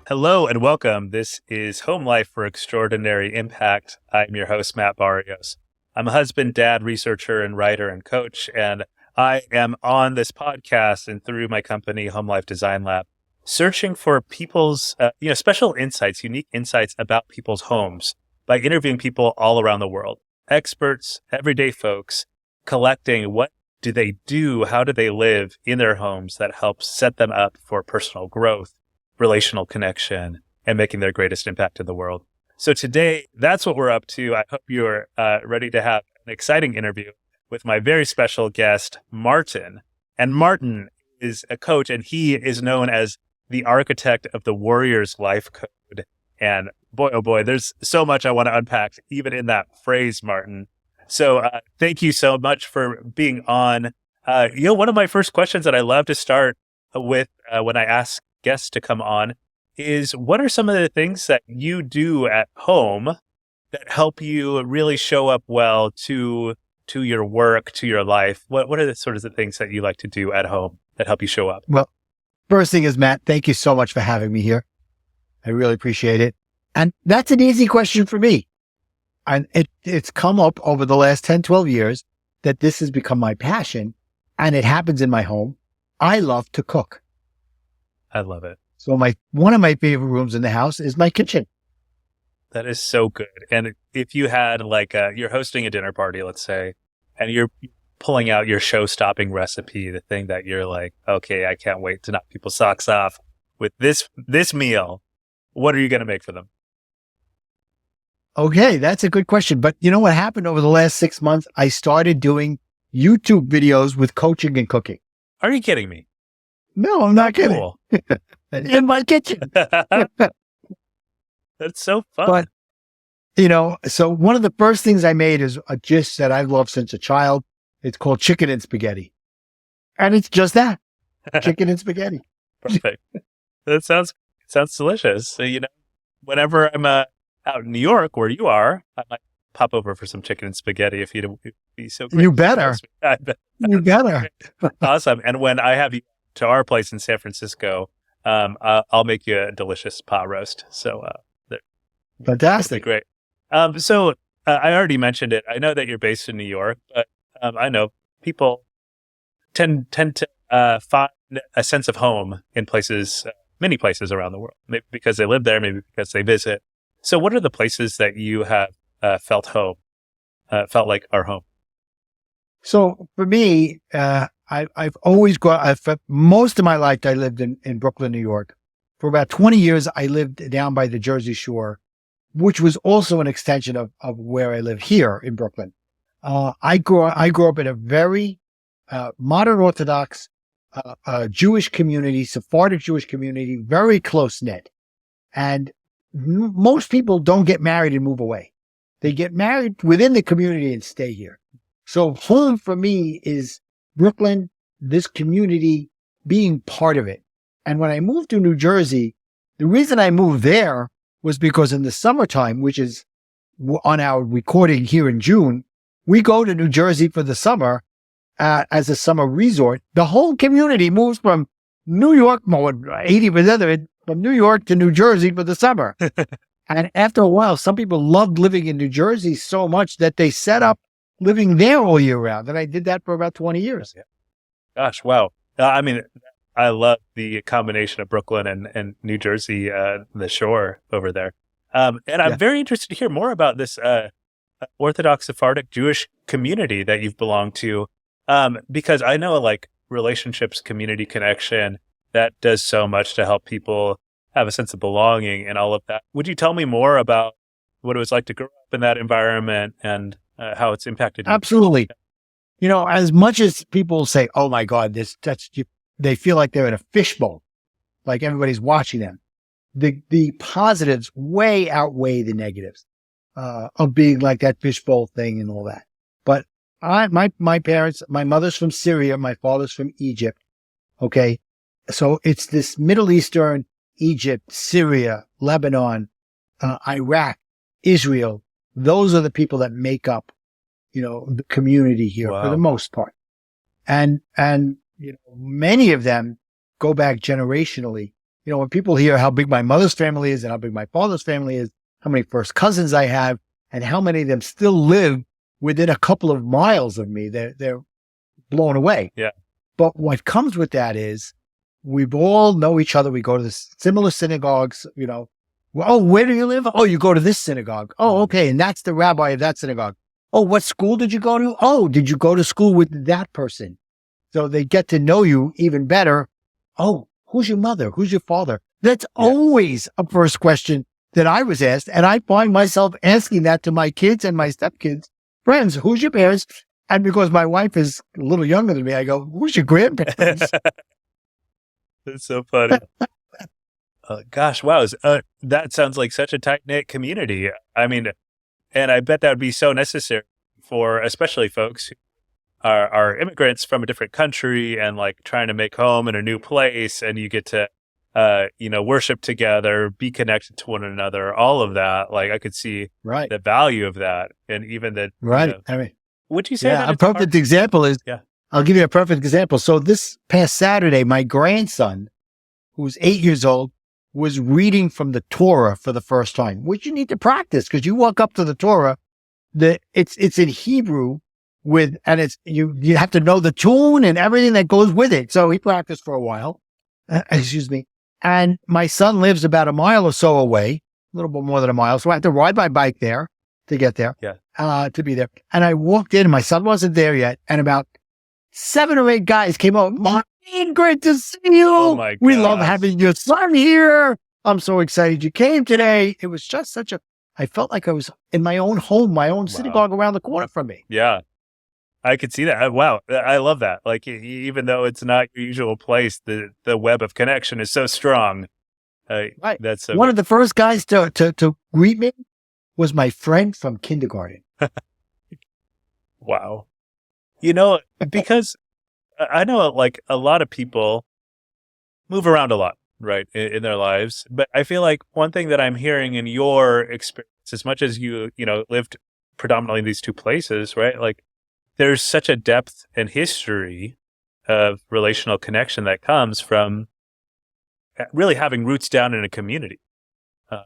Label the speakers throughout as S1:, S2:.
S1: Hello and welcome. This is Home Life for Extraordinary Impact. I'm your host, Matt Barrios. I'm a husband, dad, researcher, and writer and coach, and I am on this podcast and through my company, Home Life Design Lab, searching for people's special insights, unique insights about people's homes by interviewing people all around the world, experts, everyday folks, collecting what do they do, how do they live in their homes that helps set them up for personal growth, relational connection, and making their greatest impact in the world. So today, that's what we're up to. I hope you're ready to have an exciting interview with my very special guest, Martin. And Martin is a coach, and he is known as the architect of the Warrior's Life Code. And boy, oh boy, there's so much I want to unpack, even in that phrase, Martin. So thank you so much for being on. One of my first questions that I love to start with when I ask guests to come on is, what are some of the things that you do at home that help you really show up well to your work, to your life? What are the sort of the things that you like to do at home that help you show up?
S2: Well, first thing is, Matt, thank you so much for having me here. I really appreciate it. And that's an easy question for me. And it's come up over the last 10, 12 years that this has become my passion, and it happens in my home. I love to cook.
S1: I love it.
S2: So one of my favorite rooms in the house is my kitchen.
S1: That is so good. And if you had you're hosting a dinner party, let's say, and you're pulling out your show-stopping recipe, the thing that you're like, okay, I can't wait to knock people's socks off with this meal, what are you going to make for them?
S2: Okay, that's a good question. But you know what happened over the last 6 months? I started doing YouTube videos with coaching and cooking.
S1: Are you kidding me?
S2: No, I'm not kidding.
S1: Cool.
S2: In my kitchen.
S1: That's so fun.
S2: But, so one of the first things I made is a dish that I've loved since a child. It's called chicken and spaghetti. And it's just that, chicken and spaghetti.
S1: Perfect. That sounds delicious. So, whenever I'm out in New York, where you are, I might pop over for some chicken and spaghetti if you'd be so great.
S2: You better. You better.
S1: Awesome. And when I have you to our place in San Francisco, I'll make you a delicious pot roast. So,
S2: fantastic.
S1: Great. So I already mentioned it. I know that you're based in New York, but I know people tend to find a sense of home in places, many places around the world, maybe because they live there, maybe because they visit. So what are the places that you have felt felt like our home?
S2: So for me, I've always most of my life, I lived in Brooklyn, New York. For about 20 years, I lived down by the Jersey Shore, which was also an extension of where I live here in Brooklyn. I grew up in a very modern Orthodox Jewish community, Sephardic Jewish community, very close knit. And most people don't get married and move away. They get married within the community and stay here. So home for me is Brooklyn, this community, being part of it. And when I moved to New Jersey, the reason I moved there was because in the summertime, which is on our recording here in June, we go to New Jersey for the summer as a summer resort. The whole community moves from New York, 80% of it, from New York to New Jersey for the summer. And after a while, some people loved living in New Jersey so much that they set up living there all year round. And I did that for about 20 years.
S1: Gosh, wow. I mean, I love the combination of Brooklyn and New Jersey, the shore over there. And I'm very interested to hear more about this Orthodox Sephardic Jewish community that you've belonged to, because I know relationships, community connection, that does so much to help people have a sense of belonging and all of that. Would you tell me more about what it was like to grow up in that environment and how it's impacted you?
S2: Absolutely. As much as people say, oh my God, they feel like they're in a fishbowl, like everybody's watching them. The positives way outweigh the negatives of being like that fishbowl thing and all that. But my parents, my mother's from Syria, my father's from Egypt. Okay. So it's this Middle Eastern, Egypt, Syria, Lebanon, Iraq, Israel. Those are the people that make up, the community here for the most part. And many of them go back generationally when people hear how big my mother's family is and how big my father's family is, how many first cousins I have, and how many of them still live within a couple of miles of me, they're blown away.
S1: Yeah.
S2: But what comes with that is we all know each other. We go to the similar synagogues, Oh, where do you live? Oh, you go to this synagogue. Oh, okay. And that's the rabbi of that synagogue. Oh, what school did you go to? Oh, did you go to school with that person? So they get to know you even better. Oh, who's your mother? Who's your father? That's always a first question that I was asked. And I find myself asking that to my kids and my stepkids' friends. Who's your parents? And because my wife is a little younger than me, I go, who's your grandparents?
S1: That's so funny. Gosh, wow. That sounds like such a tight-knit community. I mean, and I bet that would be so necessary for especially folks who are immigrants from a different country and like trying to make home in a new place, and you get to, worship together, be connected to one another, all of that. Like I could see the value of that. And even that.
S2: Right. I mean,
S1: would you say that
S2: a perfect example is, I'll give you a perfect example. So this past Saturday, my grandson, who's 8 years old, was reading from the Torah for the first time, which you need to practice because you walk up to the Torah, it's in Hebrew and it's, you have to know the tune and everything that goes with it. So he practiced for a while, excuse me. And my son lives about a mile or so away, a little bit more than a mile. So I had to ride my bike there to get there, to be there. And I walked in and my son wasn't there yet. And about 7 or 8 guys came over. Martin, great to see you.
S1: Oh my
S2: we love having your son here. I'm so excited you came today. It was just I felt like I was in my own home, my own synagogue around the corner from me.
S1: Yeah. I could see that. Wow. I love that. Like, even though it's not your usual place, the web of connection is so strong.
S2: Right.
S1: That's
S2: one of the first guys to greet me was my friend from kindergarten.
S1: Wow. Because I know like a lot of people move around a lot, right, in their lives. But I feel like one thing that I'm hearing in your experience, as much as you lived predominantly in these two places, right? Like there's such a depth and history of relational connection that comes from really having roots down in a community. And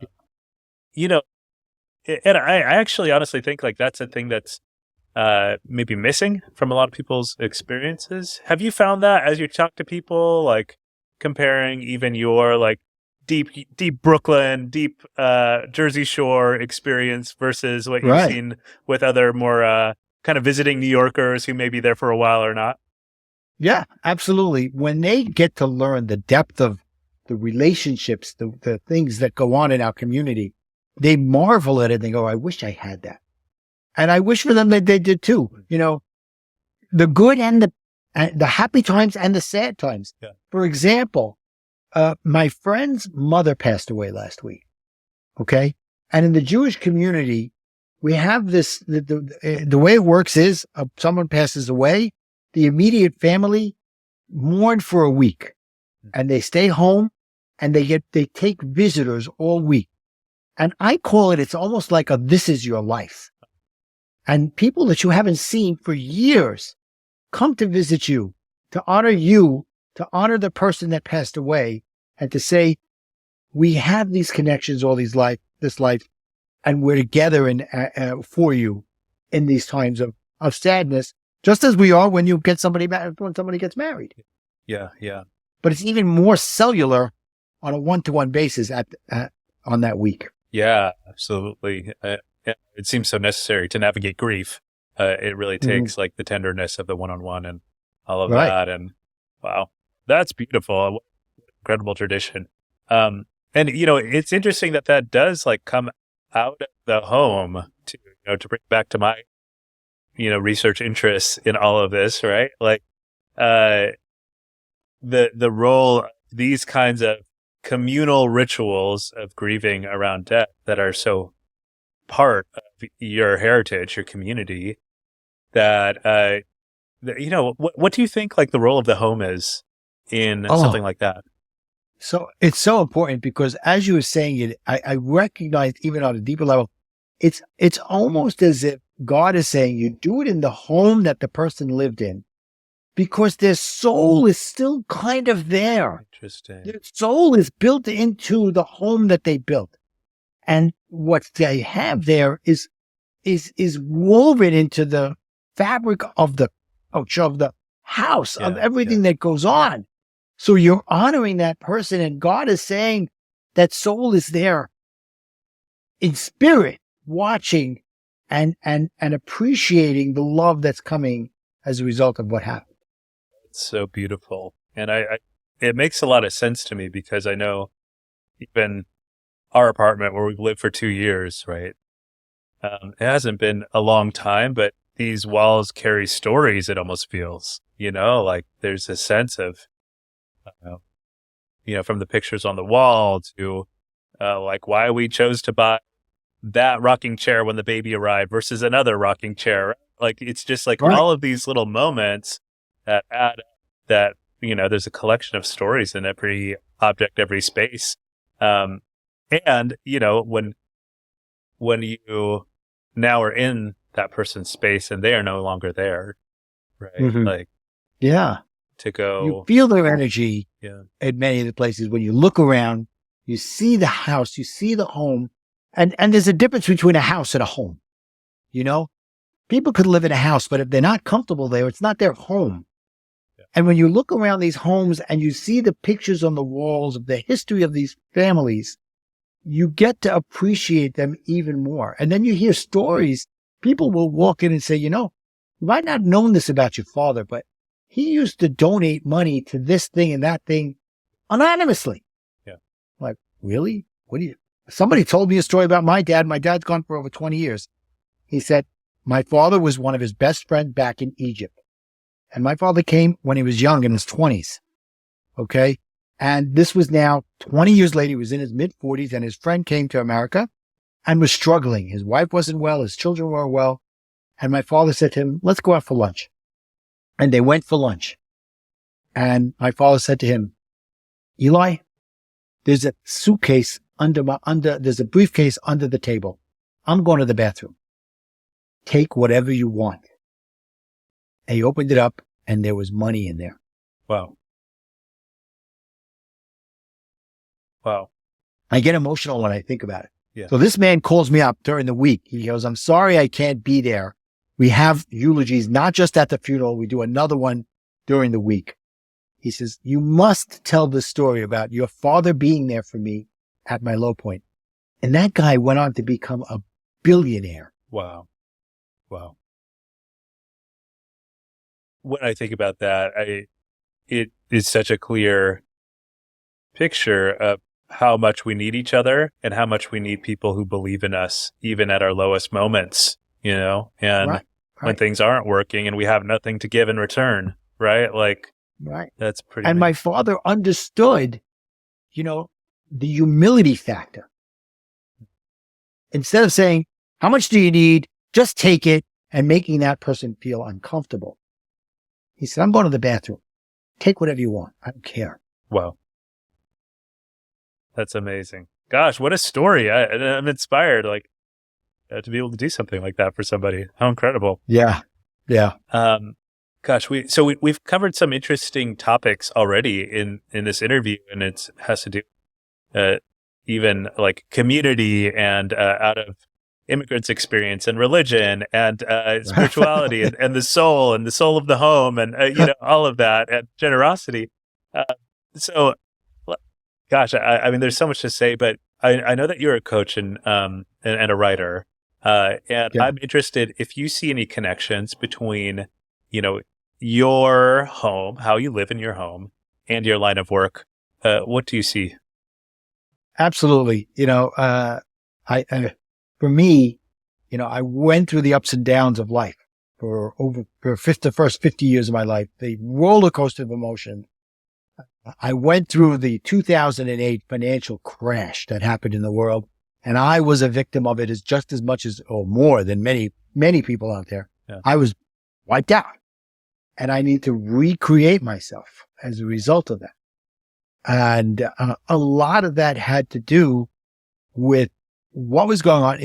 S1: I actually honestly think like that's a thing that's maybe missing from a lot of people's experiences. Have you found that as you talk to people, like comparing even your like deep Brooklyn, deep Jersey Shore experience versus what you've seen with other more kind of visiting New Yorkers who may be there for a while or not?
S2: Yeah, absolutely. When they get to learn the depth of the relationships, the things that go on in our community, they marvel at it and they go, I wish I had that. And I wish for them that they did too. The good and the happy times and the sad times.
S1: Yeah.
S2: For example, my friend's mother passed away last week. Okay. And in the Jewish community, we have this, the way it works is someone passes away, the immediate family mourn for a week and they stay home and they take visitors all week. And I call it's almost like this is your life. And people that you haven't seen for years come to visit you, to honor the person that passed away, and to say, we have these connections all this life, and we're together for you in these times of sadness, just as we are when somebody gets married.
S1: Yeah, yeah.
S2: But it's even more cellular on a one-to-one basis on that week.
S1: Yeah, absolutely. It seems so necessary to navigate grief. It really takes like the tenderness of the one-on-one and all of that. And wow, that's beautiful. Incredible tradition. And it's interesting that does like come out of the home to bring back to my, research interests in all of this, right? Like, the role of these kinds of communal rituals of grieving around death that are so part of your heritage, your community, that, what do you think like the role of the home is in something like that?
S2: So it's so important because as you were saying it, I recognize even on a deeper level, it's almost as if God is saying you do it in the home that the person lived in because their soul is still kind of there.
S1: Interesting.
S2: Their soul is built into the home that they built. And what they have there is woven into the fabric of the couch, of the house, of everything that goes on. So you're honoring that person, and God is saying that soul is there in spirit, watching and appreciating the love that's coming as a result of what happened.
S1: It's so beautiful. And it makes a lot of sense to me, because I know even our apartment where we've lived for 2 years, right? It hasn't been a long time, but these walls carry stories, it almost feels, like there's a sense of, from the pictures on the wall to like why we chose to buy that rocking chair when the baby arrived versus another rocking chair. Like, it's just like all of these little moments that add up, that, there's a collection of stories in every object, every space. And, when you now are in that person's space and they are no longer there, right?
S2: Mm-hmm.
S1: Like, to go.
S2: You feel their energy at many of the places. When you look around, you see the house, you see the home, and there's a difference between a house and a home. People could live in a house, but if they're not comfortable there, it's not their home. Yeah. And when you look around these homes and you see the pictures on the walls of the history of these families, you get to appreciate them even more. And then you hear stories. People will walk in and say, you might not have known this about your father, but he used to donate money to this thing and that thing anonymously. Yeah. Like, really? Somebody told me a story about my dad. My dad's gone for over 20 years. He said, my father was one of his best friends back in Egypt. And my father came when he was young, in his 20s. Okay. And this was now 20 years later. He was in his mid-40s, and his friend came to America and was struggling. His wife wasn't well. His children weren't well. And my father said to him, let's go out for lunch. And they went for lunch. And my father said to him, Eli, there's a suitcase there's a briefcase under the table. I'm going to the bathroom. Take whatever you want. And he opened it up, and there was money in there.
S1: Wow.
S2: I get emotional when I think about it.
S1: Yeah.
S2: So this man calls me up during the week. He goes, I'm sorry I can't be there. We have eulogies, not just at the funeral. We do another one during the week. He says, you must tell the story about your father being there for me at my low point. And that guy went on to become a billionaire.
S1: Wow. When I think about that, it is such a clear picture of how much we need each other and how much we need people who believe in us, even at our lowest moments, and when things aren't working and we have nothing to give in return, right? Like, that's pretty.
S2: And my father understood, the humility factor. Instead of saying, how much do you need? Just take it, and making that person feel uncomfortable. He said, I'm going to the bathroom. Take whatever you want. I don't care.
S1: Wow. That's amazing. Gosh, what a story. I'm inspired, to be able to do something like that for somebody. How incredible.
S2: Yeah.
S1: Gosh, we've covered some interesting topics already in this interview, and it has to do even like community and out of immigrants' experience and religion and spirituality and the soul of the home and all of that, and generosity. So, gosh, I mean, there's so much to say, but I know that you're a coach and a writer, and I'm interested if you see any connections between your home, how you live in your home, and your line of work. What do you see?
S2: Absolutely. For me, I went through the ups and downs of life for the first 50 years of my life, the roller coaster of emotion. I went through the 2008 financial crash that happened in the world, and I was a victim of it just as much as, or more than many, many people out there. Yeah. I was wiped out, and I need to recreate myself as a result of that. And a lot of that had to do with what was going on.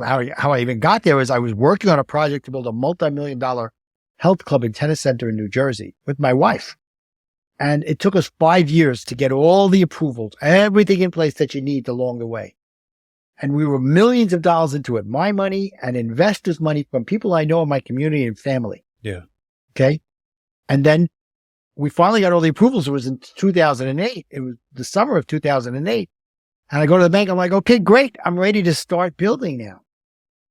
S2: How I even got there is I was working on a project to build a multi-million-dollar health club and tennis center in New Jersey with my wife. And it took us 5 years to get all the approvals, everything in place that you need along the way. And we were millions of dollars into it. My money and investors' money from people I know in my community and family.
S1: Yeah.
S2: Okay. And then we finally got all the approvals. It was in 2008. It was the summer of 2008. And I go to the bank. I'm like, okay, great. I'm ready to start building now.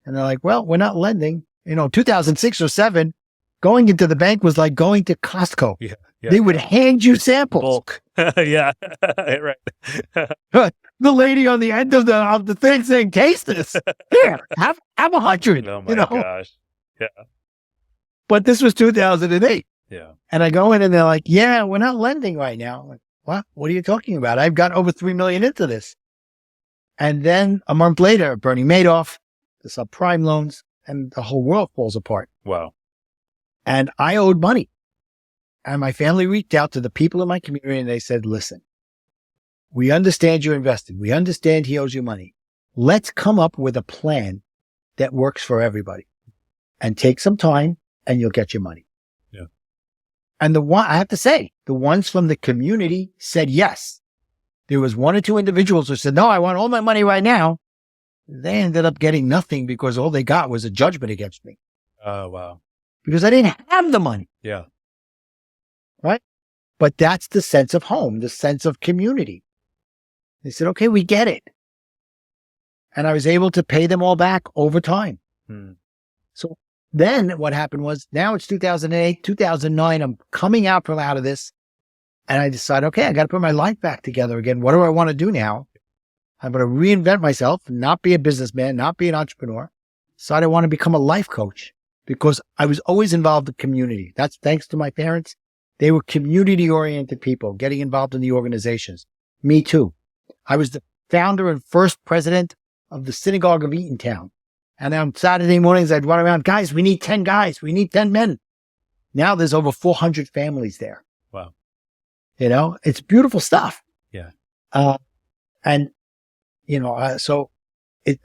S2: And they're like, well, we're not lending. 2006 or 7, going into the bank was like going to Costco.
S1: Yeah.
S2: They would hand you samples.
S1: Bulk. Yeah. Right.
S2: The lady on the end of the thing saying, taste this. Here, have 100.
S1: Oh my gosh. Yeah.
S2: But this was 2008.
S1: Yeah.
S2: And I go in and they're like, yeah, we're not lending right now. I'm like, what? What are you talking about? I've got over $3 million into this. And then a month later, Bernie Madoff, the subprime loans, and the whole world falls apart.
S1: Wow.
S2: And I owed money. And my family reached out to the people in my community and they said, listen, we understand you invested. We understand he owes you money. Let's come up with a plan that works for everybody and take some time and you'll get your money.
S1: Yeah.
S2: And I have to say, the ones from the community said yes. There was 1 or 2 individuals who said, no, I want all my money right now. They ended up getting nothing because all they got was a judgment against me.
S1: Oh, wow.
S2: Because I didn't have the money.
S1: Yeah.
S2: Right? But that's the sense of home, the sense of community. They said, okay, we get it. And I was able to pay them all back over time. So then what happened was, now it's 2008, 2009, I'm coming out of this. And I decided, okay, I got to put my life back together again. What do I want to do now? I'm going to reinvent myself, not be a businessman, not be an entrepreneur. So I want to become a life coach because I was always involved in community. That's thanks to my parents. They were community-oriented people, getting involved in the organizations. Me too. I was the founder and first president of the synagogue of Eatontown. And on Saturday mornings, I'd run around, guys, we need 10 guys. We need 10 men. Now there's over 400 families there.
S1: Wow.
S2: It's beautiful stuff.
S1: Yeah.
S2: And, so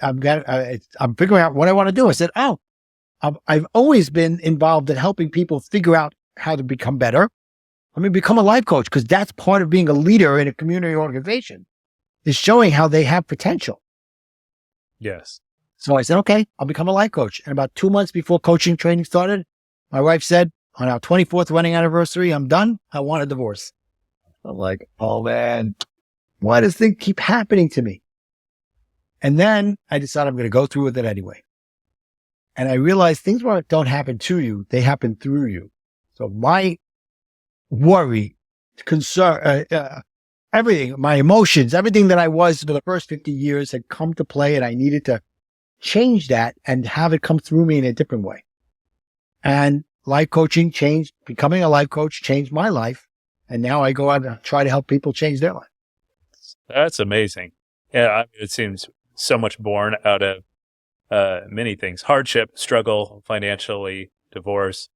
S2: I'm figuring out what I want to do. I said, I've always been involved in helping people figure out how to become better. Let me become a life coach because that's part of being a leader in a community organization is showing how they have potential.
S1: Yes.
S2: So I said, okay, I'll become a life coach. And about 2 months before coaching training started, my wife said, on our 24th wedding anniversary, I'm done. I want a divorce. I'm like, oh man, why does things keep happening to me? And then I decided I'm going to go through with it anyway. And I realized things don't happen to you, they happen through you. So my worry, concern, everything, my emotions, everything that I was for the first 50 years had come to play, and I needed to change that and have it come through me in a different way. And life coaching changed, becoming a life coach changed my life. And now I go out and try to help people change their life.
S1: That's amazing. Yeah, it seems so much born out of many things: hardship, struggle, financially, divorce,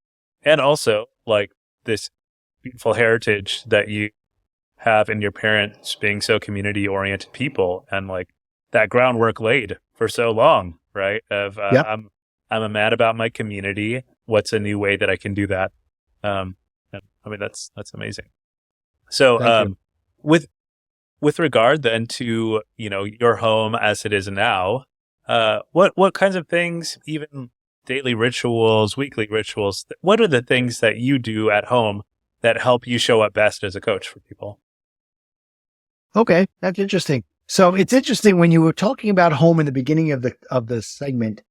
S1: and also like this beautiful heritage that you have in your parents being so community-oriented people, and like that groundwork laid for so long, right? Of
S2: Yep.
S1: I'm a man about my community. What's a new way that I can do that? And, I mean, that's amazing. So,
S2: Thank you.
S1: with regard then to your home as it is now, what kinds of things, even daily rituals, weekly rituals, what are the things that you do at home that help you show up best as a coach for people?
S2: Okay, that's interesting. So it's interesting when you were talking about home in the beginning of the segment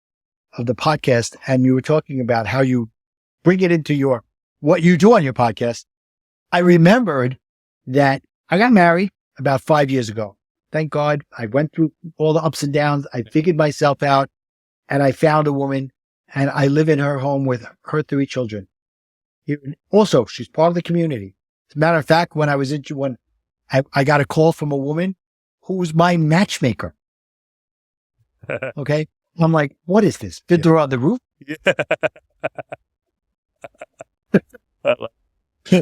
S2: of the podcast, and you were talking about how you bring it into what you do on your podcast. I remembered that I got married about 5 years ago. Thank God. I went through all the ups and downs. I figured myself out, and I found a woman, and I live in her home with her 3 children. Also, she's part of the community. As a matter of fact, when I got a call from a woman who was my matchmaker. Okay. I'm like, what is this? Fiddler on the Roof?
S1: Yeah.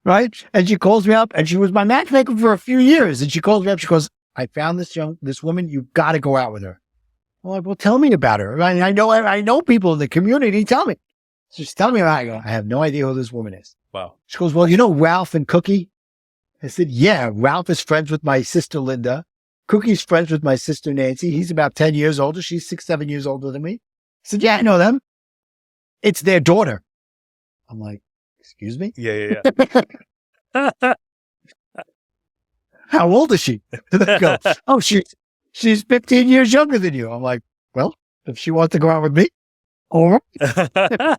S2: Right? And she calls me up, and she was my matchmaker for a few years. And she calls me up. She goes, I found this woman. You've got to go out with her. I'm like, well, tell me about her. I know people in the community. Tell me. She's telling me about it. I go, I have no idea who this woman is.
S1: Wow.
S2: She goes, well, you know Ralph and Cookie? I said, yeah, Ralph is friends with my sister, Linda. Cookie's friends with my sister, Nancy. He's about 10 years older. She's 6, 7 years older than me. I said, yeah, I know them. It's their daughter. I'm like, excuse me?
S1: Yeah.
S2: How old is she? They go, oh, she's 15 years younger than you. I'm like, well, if she wants to go out with me, all right.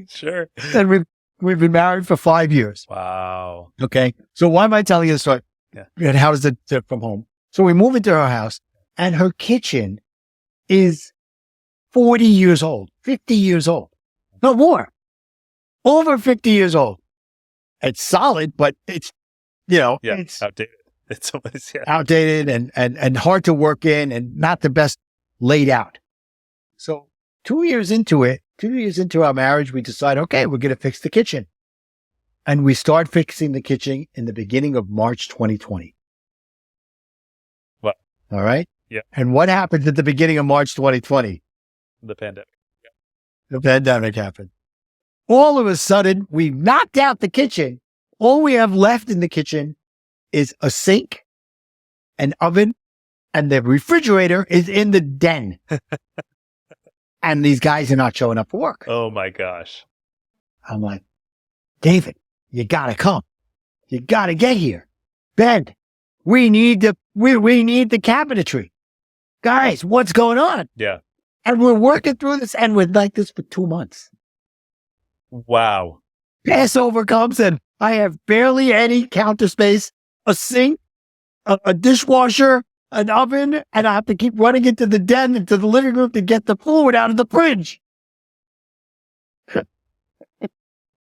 S1: Sure.
S2: And we've been married for 5 years.
S1: Wow.
S2: Okay. So why am I telling you this story?
S1: Yeah.
S2: And how does it differ from home? So we move into her house and her kitchen is 40 years old, 50 years old. No more. Over 50 years old. It's solid, but it's, it's
S1: outdated. It's always
S2: outdated and hard to work in and not the best laid out. So 2 years into our marriage, we decide, okay, we're going to fix the kitchen. And we start fixing the kitchen in the beginning of March 2020.
S1: What?
S2: All right.
S1: Yeah.
S2: And what happened at the beginning of March 2020?
S1: The pandemic. Yeah.
S2: The pandemic happened. All of a sudden, we knocked out the kitchen. All we have left in the kitchen is a sink, an oven, and the refrigerator is in the den. And these guys are not showing up for work.
S1: Oh my gosh.
S2: I'm like, David, you gotta come. You gotta get here. Ben, we need the cabinetry. Guys, what's going on?
S1: Yeah.
S2: And we're working through this, and we're like this for 2 months.
S1: Wow.
S2: Passover comes and I have barely any counter space, a sink, a dishwasher, an oven, and I have to keep running into the den, into the living room to get the fluid out of the fridge.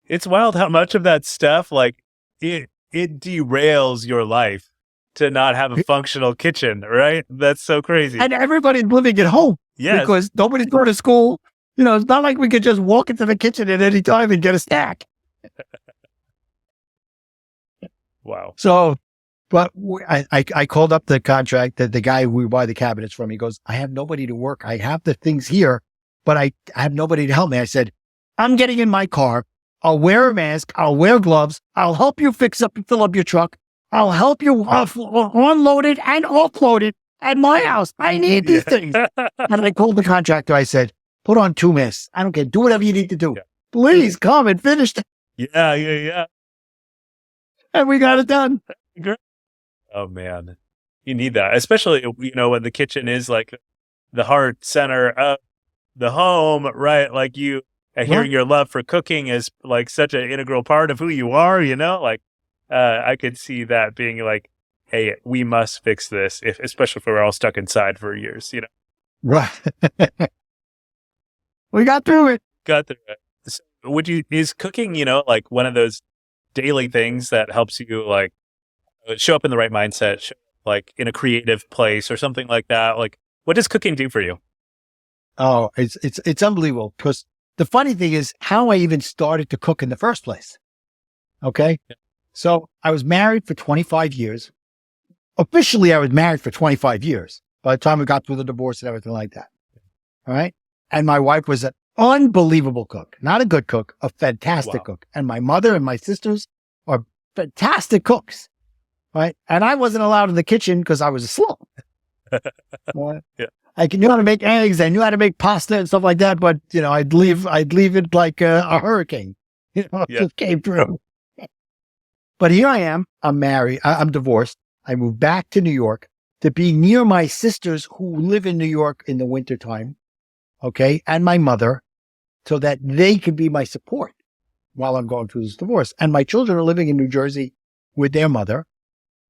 S1: It's wild how much of that stuff, like, it derails your life to not have a functional kitchen, right? That's so crazy.
S2: And everybody's living at home.
S1: Yes.
S2: Because nobody's going to school. It's not like we could just walk into the kitchen at any time and get a snack.
S1: Wow.
S2: So, but I called up the contract, the guy who we buy the cabinets from. He goes, I have nobody to work. I have the things here, but I have nobody to help me. I said, I'm getting in my car. I'll wear a mask. I'll wear gloves. I'll help you fill up your truck. I'll help you unload it and offload it at my house. I need these things. And I called the contractor. I said, put on 2 masks. I don't care. Do whatever you need to do.
S1: Yeah.
S2: Please come and finish it.
S1: Yeah.
S2: And we got it done.
S1: Oh man, you need that, especially when the kitchen is like the heart center of the home, right? Like hearing your love for cooking is like such an integral part of who you are. I could see that being like, hey, we must fix this, especially if we're all stuck inside for years.
S2: Right. We got through it.
S1: So is cooking, like one of those daily things that helps you like show up in the right mindset, like in a creative place or something like that? Like, what does cooking do for you?
S2: Oh, it's unbelievable, because the funny thing is how I even started to cook in the first place. Okay. Yeah. So I was married for 25 years. Officially, I was married for 25 years by the time we got through the divorce and everything like that. All right. And my wife was an unbelievable cook, not a good cook, a fantastic cook. And my mother and my sisters are fantastic cooks. Right. And I wasn't allowed in the kitchen because I was a slow. Yeah. I knew how to make eggs. I knew how to make pasta and stuff like that. But, I'd leave it like a hurricane. It just came through. But here I am. I'm married. I'm divorced. I moved back to New York to be near my sisters who live in New York in the wintertime. Okay. And my mother, so that they could be my support while I'm going through this divorce. And my children are living in New Jersey with their mother,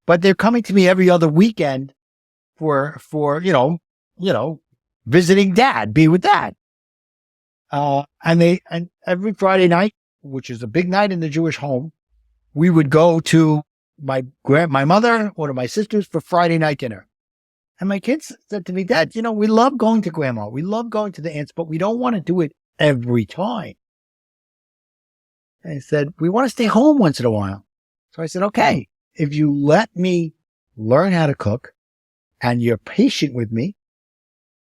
S2: but they're coming to me every other weekend for visiting dad, be with dad. And every Friday night, which is a big night in the Jewish home, we would go to my mother or to my sisters for Friday night dinner. And my kids said to me, Dad, we love going to grandma. We love going to the aunts, but we don't want to do it every time. And I said, we want to stay home once in a while. So I said, okay, if you let me learn how to cook and you're patient with me,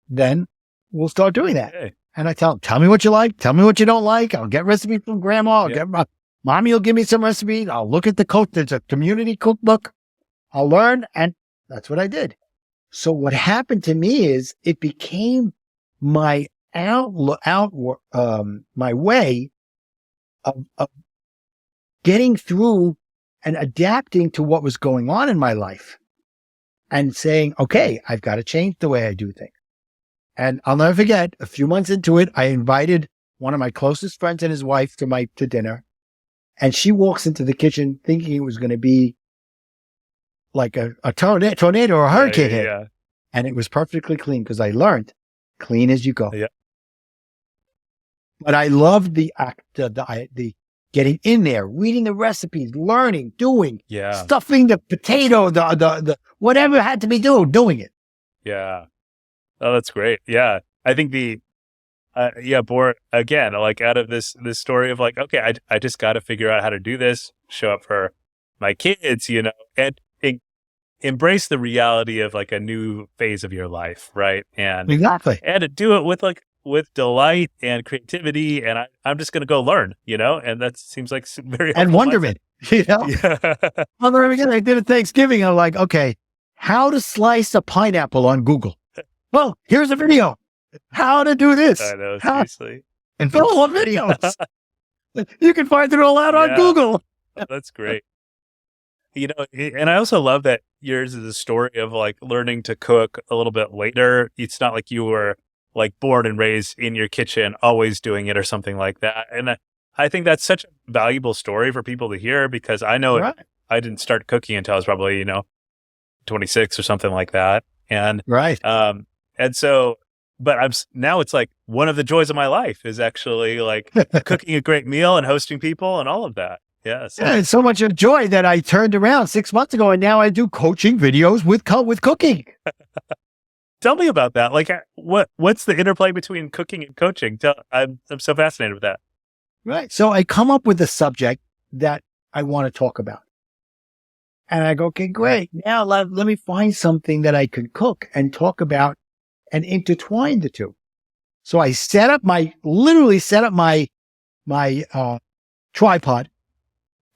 S2: then we'll start doing that.
S1: Okay.
S2: And I tell me what you like. Tell me what you don't like. I'll get recipes from grandma. Mommy will give me some recipes. I'll look at there's a community cookbook. I'll learn. And that's what I did. So what happened to me is it became my my way of getting through and adapting to what was going on in my life and saying, okay, I've got to change the way I do things. And I'll never forget, a few months into it, I invited one of my closest friends and his wife to dinner. And she walks into the kitchen thinking it was going to be like a tornado or a hurricane hit.
S1: Yeah.
S2: And it was perfectly clean because I learned clean as you go.
S1: Yeah.
S2: But I loved the getting in there, reading the recipes, learning, doing, stuffing the potato, the whatever had to be doing it.
S1: Yeah. Oh, that's great. Yeah. I think born again, like out of this story of like, okay, I just got to figure out how to do this, show up for my kids, and embrace the reality of like a new phase of your life. Right. And
S2: exactly.
S1: And to do it with delight and creativity. And I'm just going to go learn, and that seems like very
S2: and wonderment,
S1: Yeah.
S2: I did a Thanksgiving. I'm like, okay, how to slice a pineapple on Google. Well, here's a video. How to do this.
S1: I know, seriously.
S2: And fill on videos. You can find it all out on Google.
S1: That's great. And I also love that yours is a story of like learning to cook a little bit later. It's not like you were like born and raised in your kitchen, always doing it or something like that. And I think that's such a valuable story for people to hear because I know I didn't start cooking until I was probably, 26 or something like that. And, and so, but now it's like one of the joys of my life is actually like cooking a great meal and hosting people and all of that. Yes.
S2: Yeah, it's so much of joy that I turned around 6 months ago and now I do coaching videos with cooking.
S1: Tell me about that. Like, what's the interplay between cooking and coaching? I'm so fascinated with that.
S2: Right. So I come up with a subject that I want to talk about. And I go, okay, great. Now let me find something that I can cook and talk about and intertwine the two. So I literally set up my tripod,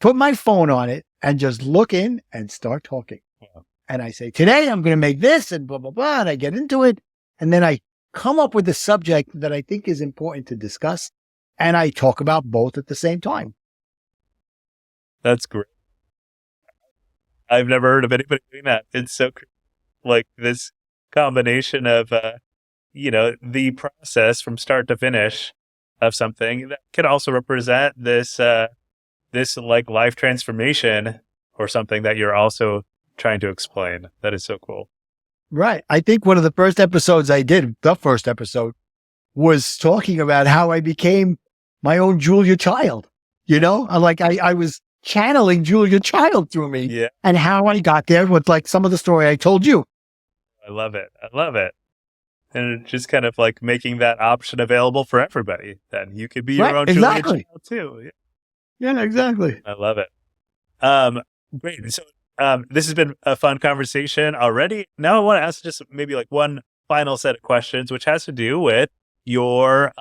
S2: put my phone on it and just look in and start talking. Yeah. And I say, today I'm going to make this and blah, blah, blah. And I get into it. And then I come up with a subject that I think is important to discuss. And I talk about both at the same time.
S1: That's great. I've never heard of anybody doing that. It's so like this combination of, the process from start to finish of something that could also represent this like life transformation or something that you're also trying to explain. That is so cool.
S2: Right. I think one of the first episodes I did, the first episode, was talking about how I became my own Julia Child. I was channeling Julia Child through me and how I got there with like some of the story I told you.
S1: I love it. And just kind of like making that option available for everybody. Then you could be your own Julia Child too.
S2: Yeah, exactly.
S1: I love it. Great. So this has been a fun conversation already. Now I want to ask just maybe like one final set of questions, which has to do with your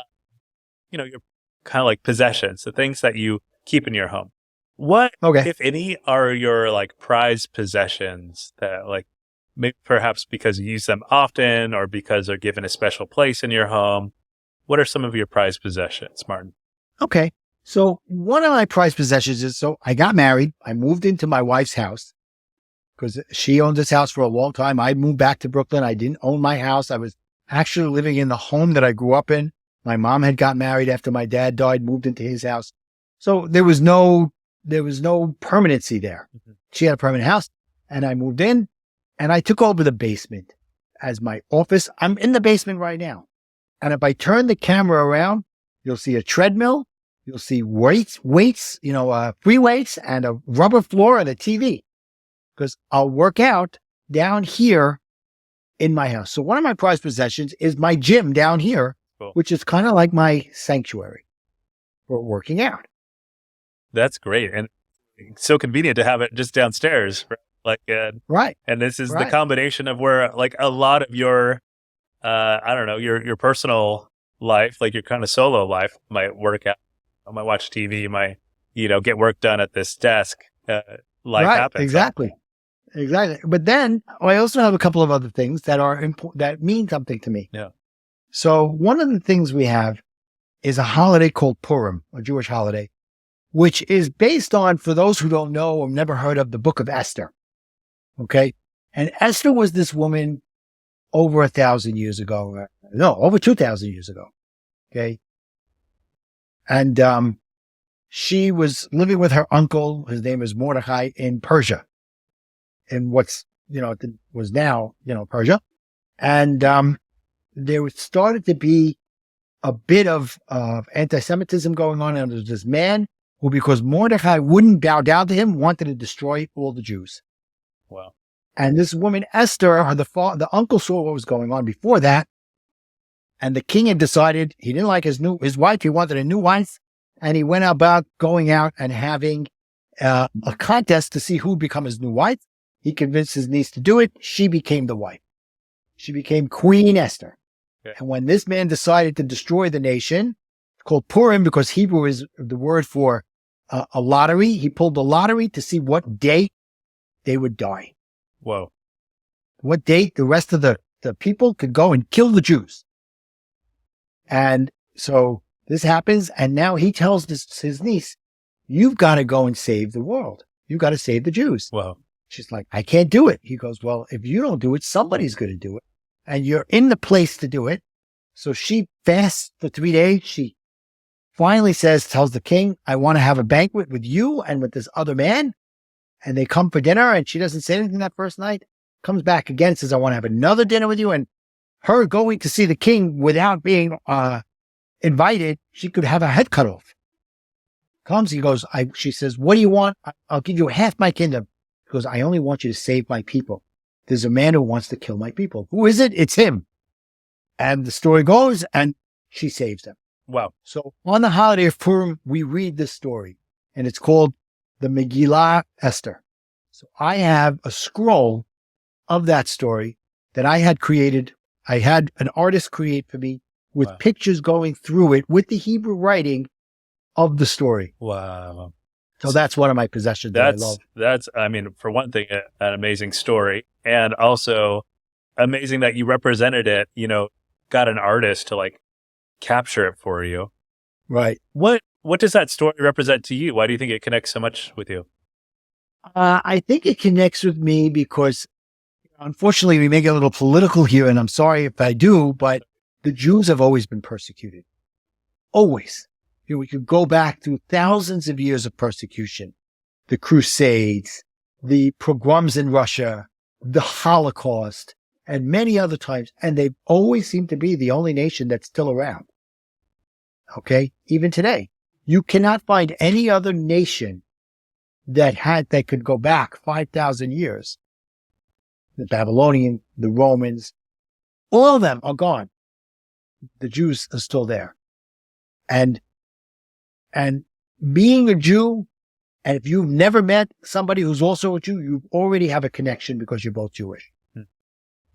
S1: your kind of like possessions, the things that you keep in your home. What, if any, are your like prized possessions that like maybe perhaps because you use them often or because they're given a special place in your home? What are some of your prized possessions, Martin?
S2: Okay. So one of my prized possessions is, I got married. I moved into my wife's house because she owned this house for a long time. I moved back to Brooklyn. I didn't own my house. I was actually living in the home that I grew up in. My mom had got married after my dad died, moved into his house. So there was no permanency there. Mm-hmm. She had a permanent house and I moved in and I took over the basement as my office. I'm in the basement right now. And if I turn the camera around, you'll see a treadmill. You'll see weights, free weights and a rubber floor and a TV because I'll work out down here in my house. So one of my prized possessions is my gym down here, which is kind of like my sanctuary for working out.
S1: That's great. And it's so convenient to have it just downstairs.
S2: Right.
S1: And this is the combination of where like a lot of your, your personal life, like your kind of solo life, might work out. I might watch TV, might, get work done at this desk. Life
S2: Right.
S1: happens.
S2: Exactly. Exactly. But then I also have a couple of other things that are important, that mean something to me.
S1: Yeah.
S2: So one of the things we have is a holiday called Purim, a Jewish holiday, which is based on, for those who don't know or never heard of, the book of Esther. Okay. And Esther was this woman over 1,000 years ago. No, over 2,000 years ago. Okay. And, she was living with her uncle. His name is Mordecai, in Persia, in what's, was now, Persia. And, there started to be a bit of anti-Semitism going on. And there's this man who, because Mordecai wouldn't bow down to him, wanted to destroy all the Jews.
S1: Wow.
S2: And this woman, Esther, the uncle saw what was going on before that. And the king had decided he didn't like his wife. He wanted a new wife. And he went about going out and having a contest to see who would become his new wife. He convinced his niece to do it. She became the wife. She became Queen Esther.
S1: Okay.
S2: And when this man decided to destroy the nation, called Purim, because Hebrew is the word for a lottery, he pulled the lottery to see what day they would die.
S1: Whoa.
S2: What date the rest of the people could go and kill the Jews. And so this happens, and now he tells his niece, you've got to go and save the world. You've got to save the Jews.
S1: Wow.
S2: She's like, I can't do it. He goes, well, if you don't do it, somebody's going to do it. And you're in the place to do it. So she fasts for 3 days. She finally tells the king, I want to have a banquet with you and with this other man. And they come for dinner, and she doesn't say anything that first night. Comes back again, says, I want to have another dinner with you. And her going to see the king without being invited, she could have her head cut off. He goes, she says, what do you want? I'll give you half my kingdom. He goes, I only want you to save my people. There's a man who wants to kill my people. Who is it? It's him. And the story goes, and she saves him.
S1: Wow.
S2: So on the holiday of Purim, we read this story, and it's called the Megillah Esther. So I have a scroll of that story that I had created. I had an artist create for me with
S1: Wow.
S2: pictures going through it with the Hebrew writing of the story.
S1: Wow.
S2: So that's one of my possessions that I love.
S1: That's, I mean, for one thing, an amazing story, and also amazing that you represented it, got an artist to capture it for you.
S2: Right.
S1: What does that story represent to you? Why do you think it connects so much with you?
S2: I think it connects with me because, unfortunately, we may get a little political here, and I'm sorry if I do, but the Jews have always been persecuted. Always. We could go back through thousands of years of persecution, the Crusades, the pogroms in Russia, the Holocaust, and many other times. And they've always seemed to be the only nation that's still around. Okay. Even today, you cannot find any other nation that could go back 5,000 years. The Babylonian, the Romans, all of them are gone. The Jews are still there. And being a Jew, and if you've never met somebody who's also a Jew, you already have a connection because you're both Jewish.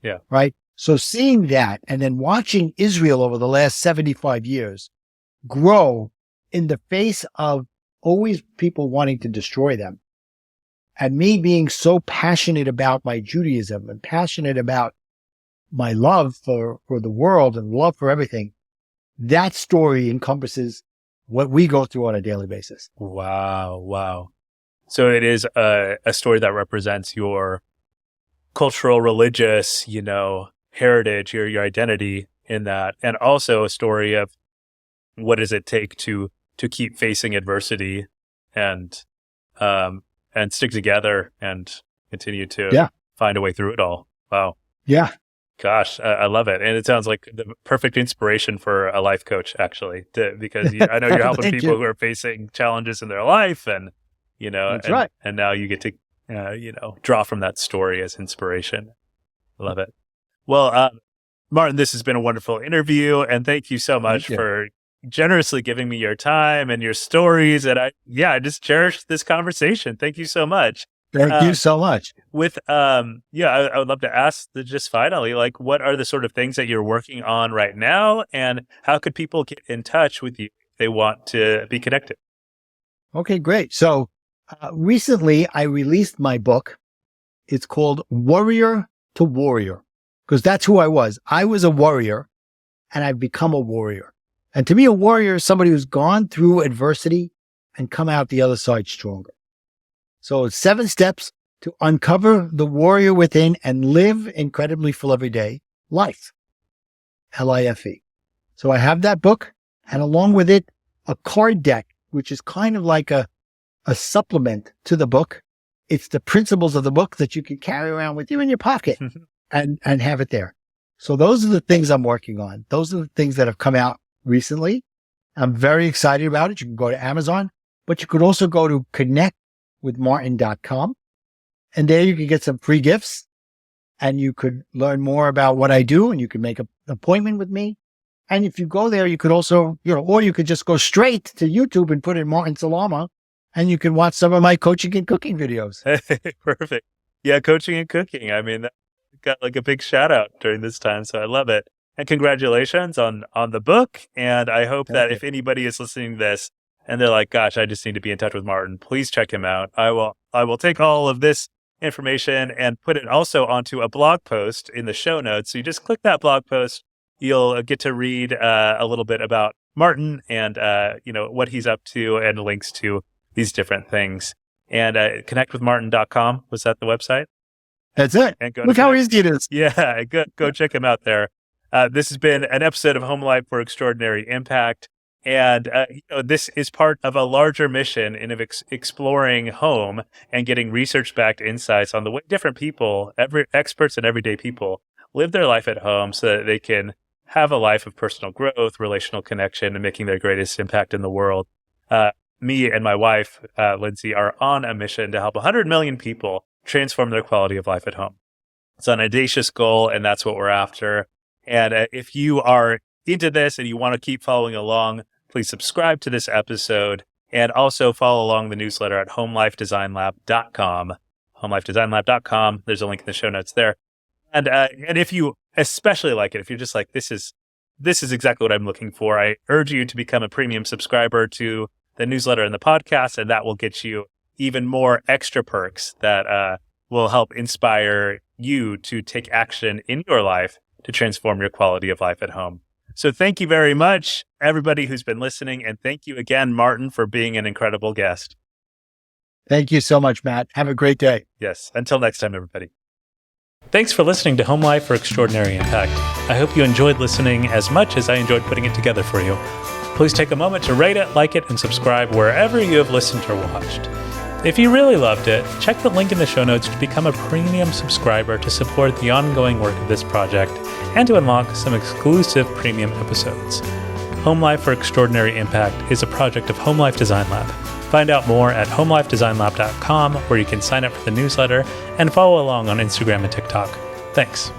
S1: Yeah.
S2: Right? So seeing that and then watching Israel over the last 75 years grow in the face of always people wanting to destroy them, and me being so passionate about my Judaism and passionate about my love for the world and love for everything, that story encompasses what we go through on a daily basis.
S1: Wow. Wow. So it is a story that represents your cultural, religious, heritage, your identity in that, and also a story of what does it take to keep facing adversity and stick together and continue to find a way through it all. Wow.
S2: Yeah.
S1: Gosh, I love it. And it sounds like the perfect inspiration for a life coach, actually, because I know you're helping people who are facing challenges in their life, and,
S2: That's right.
S1: And now you get to, draw from that story as inspiration. I love it. Well, Martin, this has been a wonderful interview, and thank you so much for generously giving me your time and your stories. And I just cherish this conversation. Thank you so much.
S2: Thank you so much.
S1: With I would love to ask just finally, like, what are the sort of things that you're working on right now, and how could people get in touch with you if they want to be connected?
S2: Okay, great. So recently I released my book. It's called Warrior to Warrior, because that's who I was. I was a warrior, and I've become a warrior. And to me, a warrior is somebody who's gone through adversity and come out the other side stronger. So it's 7 steps to uncover the warrior within and live incredibly full everyday life. Life. So I have that book, and along with it, a card deck, which is kind of like a supplement to the book. It's the principles of the book that you can carry around with you in your pocket and have it there. So those are the things I'm working on. Those are the things that have come out recently. I'm very excited about it. You can go to Amazon, but you could also go to connectwithmartin.com. And there you can get some free gifts, and you could learn more about what I do, and you can make an appointment with me. And if you go there, you could also, or you could just go straight to YouTube and put in Martin Salama, and you can watch some of my coaching and cooking videos.
S1: Perfect. Yeah, coaching and cooking. I mean, that got like a big shout out during this time, so I love it. And congratulations on the book. And I hope that if anybody is listening to this and they're like, gosh, I just need to be in touch with Martin, please check him out. I will take all of this information and put it also onto a blog post in the show notes. So you just click that blog post. You'll get to read a little bit about Martin and what he's up to, and links to these different things. And connectwithmartin.com, was that the website?
S2: That's it.
S1: And
S2: look how easy it is.
S1: Yeah, go check him out there. This has been an episode of Home Life for Extraordinary Impact. And this is part of a larger mission in exploring home and getting research-backed insights on the way different people, experts and everyday people, live their life at home so that they can have a life of personal growth, relational connection, and making their greatest impact in the world. Me and my wife, Lindsay, are on a mission to help 100 million people transform their quality of life at home. It's an audacious goal, and that's what we're after. And if you are into this and you want to keep following along, please subscribe to this episode, and also follow along the newsletter at homelifedesignlab.com. Homelifedesignlab.com. There's a link in the show notes there. And if you especially like it, if you're just like, this is exactly what I'm looking for, I urge you to become a premium subscriber to the newsletter and the podcast, and that will get you even more extra perks that will help inspire you to take action in your life to transform your quality of life at home. So thank you very much, everybody who's been listening. And thank you again, Martin, for being an incredible guest.
S2: Thank you so much, Matt. Have a great day.
S1: Yes. Until next time, everybody. Thanks for listening to Home Life for Extraordinary Impact. I hope you enjoyed listening as much as I enjoyed putting it together for you. Please take a moment to rate it, like it, and subscribe wherever you have listened or watched. If you really loved it, check the link in the show notes to become a premium subscriber to support the ongoing work of this project and to unlock some exclusive premium episodes. Home Life for Extraordinary Impact is a project of Home Life Design Lab. Find out more at homelifedesignlab.com, where you can sign up for the newsletter and follow along on Instagram and TikTok. Thanks.